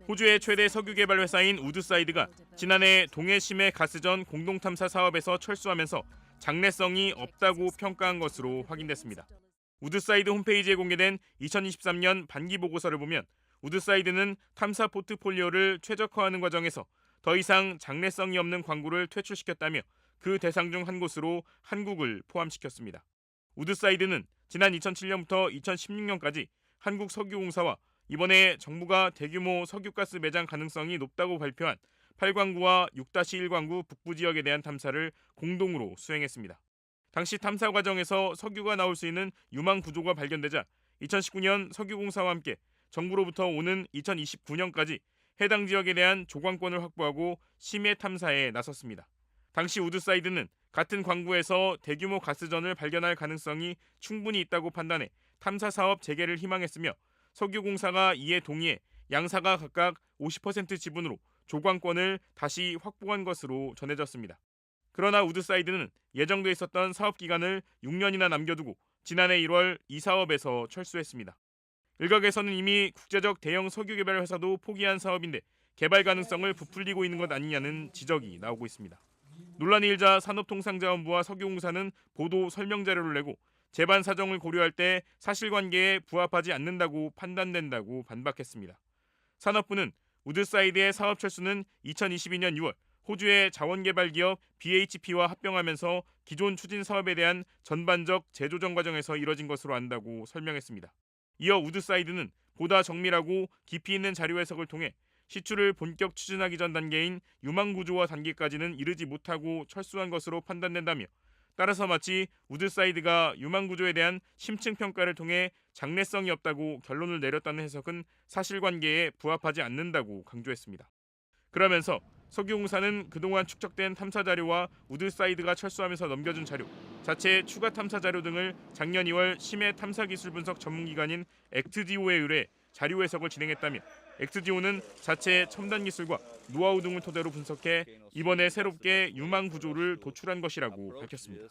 호주의 최대 석유 개발 회사인 우드사이드가 지난해 동해 심해 가스전 공동 탐사 사업에서 철수하면서 장래성이 없다고 평가한 것으로 확인됐습니다. 우드사이드 홈페이지에 공개된 2023년 반기 보고서를 보면 우드사이드는 탐사 포트폴리오를 최적화하는 과정에서 더 이상 장래성이 없는 광구를 퇴출시켰다며 그 대상 중 한 곳으로 한국을 포함시켰습니다. 우드사이드는 지난 2007년부터 2016년까지 한국석유공사와 이번에 정부가 대규모 석유가스 매장 가능성이 높다고 발표한 8광구와 6-1광구 북부 지역에 대한 탐사를 공동으로 수행했습니다. 당시 탐사 과정에서 석유가 나올 수 있는 유망 구조가 발견되자 2019년 석유공사와 함께 정부로부터 오는 2029년까지 해당 지역에 대한 조광권을 확보하고 심해 탐사에 나섰습니다. 당시 우드사이드는 같은 광구에서 대규모 가스전을 발견할 가능성이 충분히 있다고 판단해 탐사 사업 재개를 희망했으며 석유공사가 이에 동의해 양사가 각각 50% 지분으로 조광권을 다시 확보한 것으로 전해졌습니다. 그러나 우드사이드는 예정돼 있었던 사업 기간을 6년이나 남겨두고 지난해 1월 이 사업에서 철수했습니다. 일각에서는 이미 국제적 대형 석유 개발 회사도 포기한 사업인데 개발 가능성을 부풀리고 있는 것 아니냐는 지적이 나오고 있습니다. 논란이 일자 산업통상자원부와 석유공사는 보도 설명 자료를 내고 재반 사정을 고려할 때 사실관계에 부합하지 않는다고 판단된다고 반박했습니다. 산업부는 우드사이드의 사업 철수는 2022년 6월 호주의 자원개발기업 BHP와 합병하면서 기존 추진 사업에 대한 전반적 재조정 과정에서 이뤄진 것으로 안다고 설명했습니다. 이어 우드사이드는 보다 정밀하고 깊이 있는 자료 해석을 통해 시추를 본격 추진하기 전 단계인 유망구조화 단계까지는 이르지 못하고 철수한 것으로 판단된다며 따라서 마치 우드사이드가 유망구조에 대한 심층 평가를 통해 장래성이 없다고 결론을 내렸다는 해석은 사실관계에 부합하지 않는다고 강조했습니다. 그러면서 석유공사는 그동안 축적된 탐사 자료와 우드사이드가 철수하면서 넘겨준 자료, 자체 추가 탐사 자료 등을 작년 2월 심해 탐사 기술 분석 전문기관인 엑트디오에 의뢰 자료 해석을 진행했다며 엑트디오는 자체 첨단 기술과 노하우 등을 토대로 분석해 이번에 새롭게 유망 구조를 도출한 것이라고 밝혔습니다.